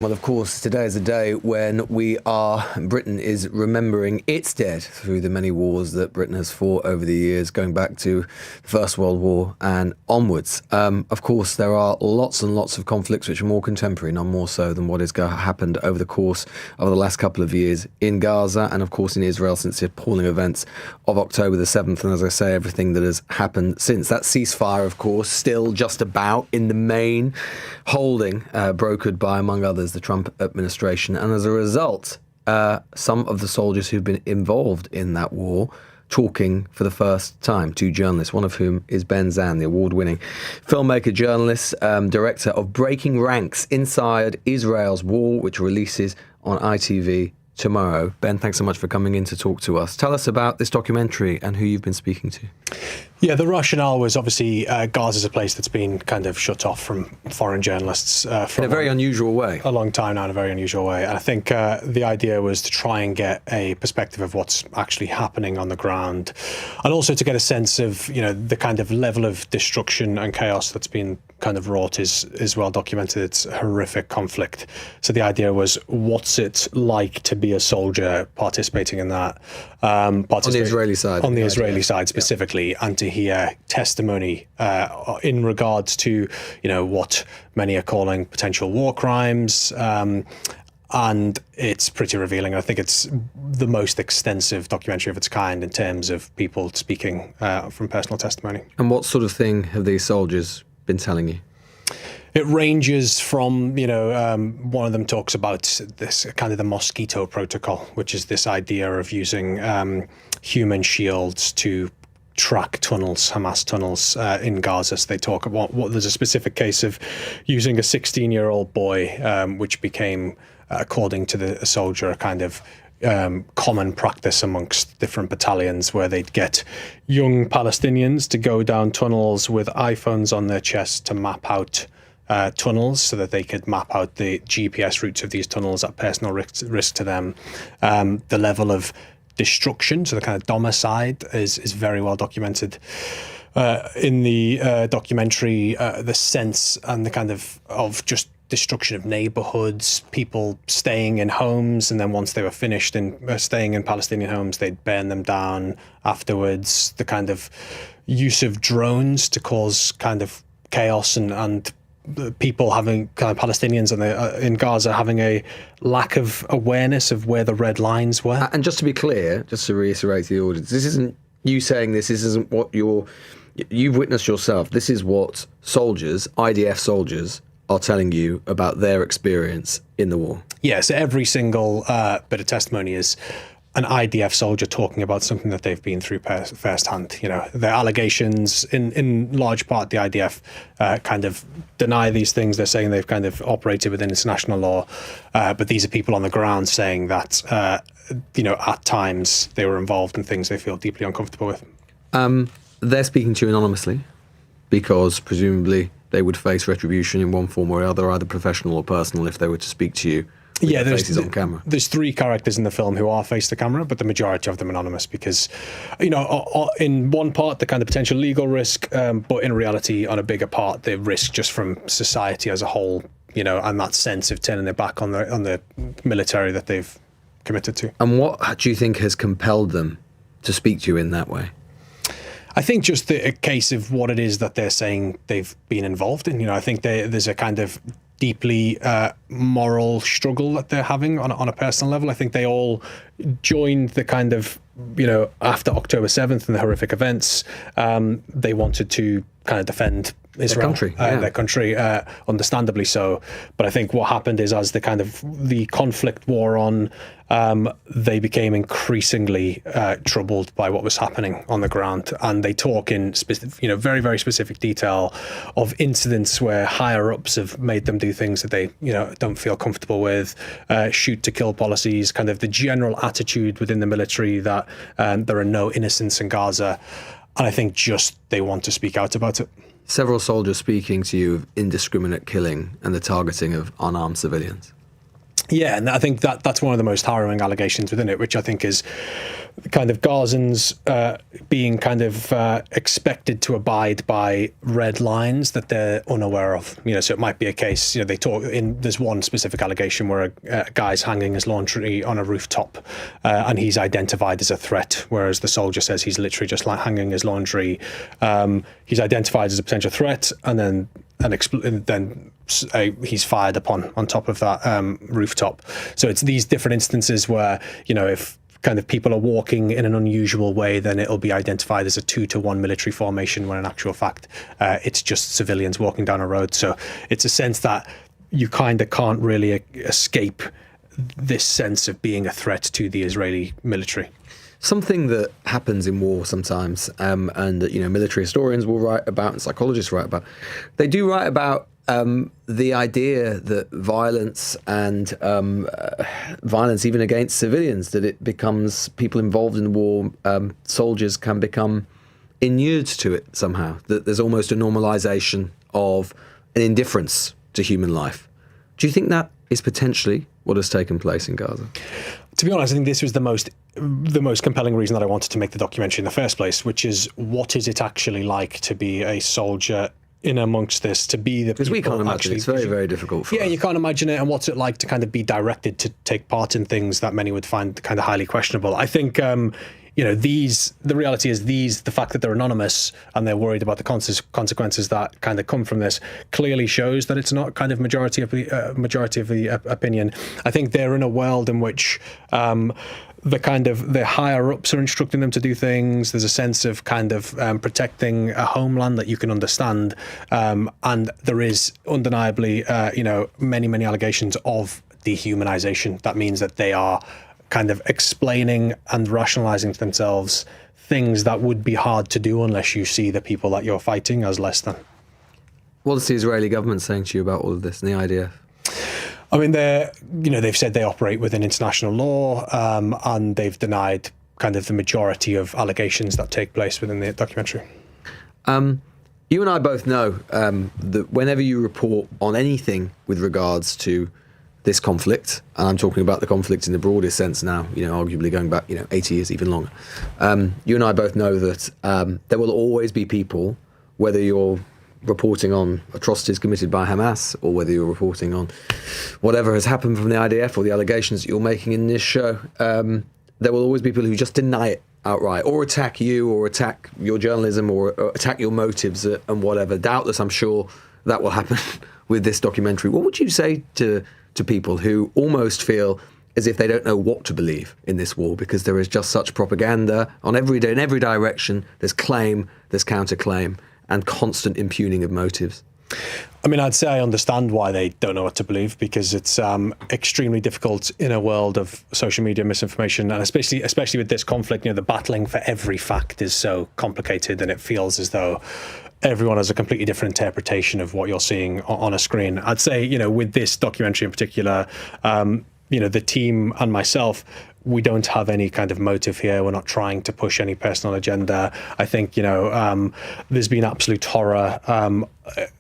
Well, of course, today is a day when Britain is remembering its dead through the many wars that Britain has fought over the years, going back to the First World War and onwards. Of course, there are lots and lots of conflicts which are more contemporary, none more so than what has happened over the course of the last couple of years in Gaza and, of course, in Israel since the appalling events of October the 7th. And as I say, everything that has happened since. That ceasefire, of course, still just about in the main holding, brokered by, among others, the Trump administration. And as a result, some of the soldiers who've been involved in that war talking for the first time to journalists, one of whom is Ben Zand, the award-winning filmmaker, journalist, director of Breaking Ranks Inside Israel's War, which releases on ITV tomorrow. Ben, thanks so much for coming in to talk to us. Tell us about this documentary and who you've been speaking to. Yeah, the rationale was obviously Gaza's a place that's been kind of shut off from foreign journalists for in a very unusual way. A long time now, in a very unusual way. And I think the idea was to try and get a perspective of what's actually happening on the ground, and also to get a sense of, you know, the kind of level of destruction and chaos that's been kind of wrought is well documented. It's a horrific conflict. So the idea was, what's it like to be a soldier participating in that? On the Israeli side. On the Israeli side specifically, yeah. And to hear testimony in regards to, you know, what many are calling potential war crimes. And it's pretty revealing. I think it's the most extensive documentary of its kind in terms of people speaking from personal testimony. And what sort of thing have these soldiers been telling you? It ranges from, you know, one of them talks about this kind of the mosquito protocol, which is this idea of using human shields to track tunnels, Hamas tunnels in Gaza. So they talk about there's a specific case of using a 16-year-old boy, which became, according to the soldier, a kind of common practice amongst different battalions, where they'd get young Palestinians to go down tunnels with iPhones on their chest to map out tunnels, so that they could map out the GPS routes of these tunnels at personal risk to them. The level of destruction, so the kind of domicide, is very well documented in the documentary. The sense and the kind of just destruction of neighborhoods, people staying in homes, and then once they were finished in staying in Palestinian homes, they'd burn them down afterwards. The kind of use of drones to cause kind of chaos, and people having kind of Palestinians in Gaza having a lack of awareness of where the red lines were. And just to be clear, just to reiterate to the audience, this isn't you saying this isn't what you've witnessed yourself. This is what soldiers, IDF soldiers, are telling you about their experience in the war. Yeah, so every single bit of testimony is an IDF soldier talking about something that they've been through firsthand. You know, the allegations, in large part, the IDF kind of deny these things. They're saying they've kind of operated within international law, but these are people on the ground saying that, you know, at times they were involved in things they feel deeply uncomfortable with. They're speaking to you anonymously because presumably they would face retribution in one form or other, either professional or personal, if they were to speak to you. Yeah, on camera. There's three characters in the film who are face to camera, but the majority of them anonymous because, you know, in one part, the kind of potential legal risk, but in reality, on a bigger part, the risk just from society as a whole, you know, and that sense of turning their back on the military that they've committed to. And what do you think has compelled them to speak to you in that way? I think just a case of what it is that they're saying they've been involved in. You know, I think there's a kind of deeply moral struggle that they're having on a personal level. I think they all joined the kind of, you know, after October 7th and the horrific events, they wanted to kind of defend Israel, their country, understandably so. But I think what happened is, as the conflict wore on, they became increasingly troubled by what was happening on the ground, and they talk in very, very specific detail of incidents where higher ups have made them do things that they, you know, don't feel comfortable with, shoot to kill policies, kind of the general attitude within the military that there are no innocents in Gaza, and I think just they want to speak out about it. Several soldiers speaking to you of indiscriminate killing and the targeting of unarmed civilians. Yeah, and I think that's one of the most harrowing allegations within it, which I think is kind of Gazans being kind of expected to abide by red lines that they're unaware of. So it might be a case, they talk in, there's one specific allegation where a guy's hanging his laundry on a rooftop and he's identified as a threat, whereas the soldier says he's literally just like hanging his laundry. He's identified as a potential threat, and then he's fired upon on top of that rooftop. So it's these different instances where, if kind of people are walking in an unusual way, then it'll be identified as a 2-to-1 military formation, when in actual fact, it's just civilians walking down a road. So it's a sense that you kind of can't really escape this sense of being a threat to the Israeli military. Something that happens in war sometimes, and that military historians will write about, and psychologists write about. They do write about the idea that violence and violence even against civilians, that it becomes, people involved in the war, soldiers can become inured to it somehow. That there's almost a normalization of an indifference to human life. Do you think that is potentially what has taken place in Gaza? To be honest, I think this was the most compelling reason that I wanted to make the documentary in the first place, which is, what is it actually like to be a soldier in amongst this, to be the people? Because we can't imagine. It's very, very difficult for us. You can't imagine it. And what's it like to kind of be directed to take part in things that many would find kind of highly questionable? I think, the reality is the fact that they're anonymous and they're worried about the consequences that kind of come from this clearly shows that it's not kind of majority of the opinion. I think they're in a world in which the higher ups are instructing them to do things. There's a sense of kind of protecting a homeland that you can understand, and there is undeniably many allegations of dehumanization. That means that they are kind of explaining and rationalizing to themselves things that would be hard to do unless you see the people that you're fighting as less than. What is the Israeli government saying to you about all of this and the IDF? I mean, they've said they operate within international law, and they've denied kind of the majority of allegations that take place within the documentary. You and I both know that whenever you report on anything with regards to this conflict, and I'm talking about the conflict in the broadest sense now, arguably going back, 80 years, even longer. You and I both know that there will always be people, whether you're reporting on atrocities committed by Hamas, or whether you're reporting on whatever has happened from the IDF or the allegations that you're making in this show, there will always be people who just deny it outright, or attack you, or attack your journalism, or attack your motives and whatever. Doubtless, I'm sure that will happen with this documentary. What would you say to people who almost feel as if they don't know what to believe in this war, because there is just such propaganda on every day, in every direction? There's claim, there's counterclaim, and constant impugning of motives. I mean, I'd say I understand why they don't know what to believe, because it's extremely difficult in a world of social media misinformation, and especially with this conflict. The battling for every fact is so complicated, and it feels as though everyone has a completely different interpretation of what you're seeing on a screen. I'd say, with this documentary in particular, the team and myself, we don't have any kind of motive here. We're not trying to push any personal agenda. I think, there's been absolute horror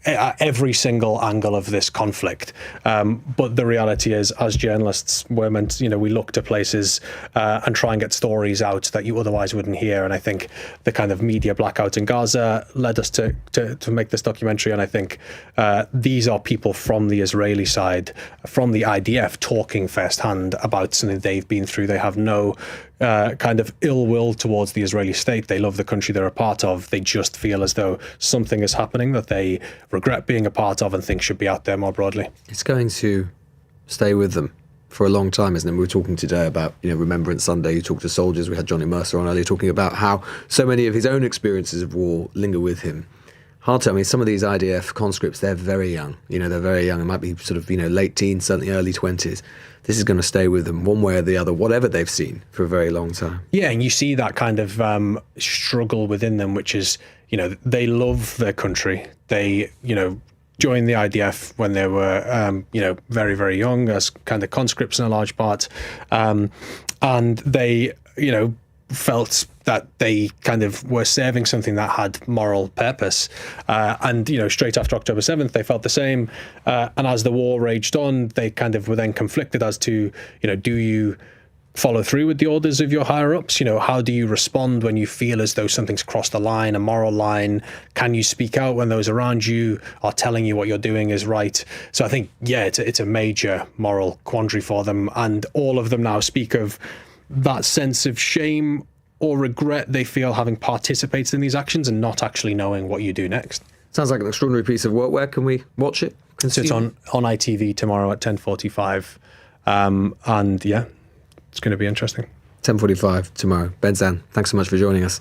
at every single angle of this conflict. But the reality is, as journalists, we're meant, we look to places and try and get stories out that you otherwise wouldn't hear. And I think the kind of media blackout in Gaza led us to make this documentary. And I think these are people from the Israeli side, from the IDF, talking firsthand about something they've been through. They have no kind of ill will towards the Israeli state. They love the country they're a part of. They just feel as though something is happening that they regret being a part of and think should be out there more broadly. It's going to stay with them for a long time, isn't it? We were talking today about, Remembrance Sunday. You talked to soldiers. We had Johnny Mercer on earlier talking about how so many of his own experiences of war linger with him. Hard to, some of these IDF conscripts, they're very young. They're very young. It might be sort of, late teens, certainly early 20s. This is going to stay with them one way or the other, whatever they've seen, for a very long time. Yeah, and you see that kind of struggle within them, which is, they love their country. They, joined the IDF when they were, very, very young, as kind of conscripts in a large part. And they, felt that they kind of were serving something that had moral purpose. And, straight after October 7th, they felt the same. And as the war raged on, they kind of were then conflicted as to, do you follow through with the orders of your higher ups? How do you respond when you feel as though something's crossed a line, a moral line? Can you speak out when those around you are telling you what you're doing is right? So I think, it's a major moral quandary for them. And all of them now speak of that sense of shame or regret they feel having participated in these actions and not actually knowing what you do next. Sounds like an extraordinary piece of work. Where can we watch it? So it's on ITV tomorrow at 10:45. It's going to be interesting. 10:45 tomorrow. Ben Zand, thanks so much for joining us.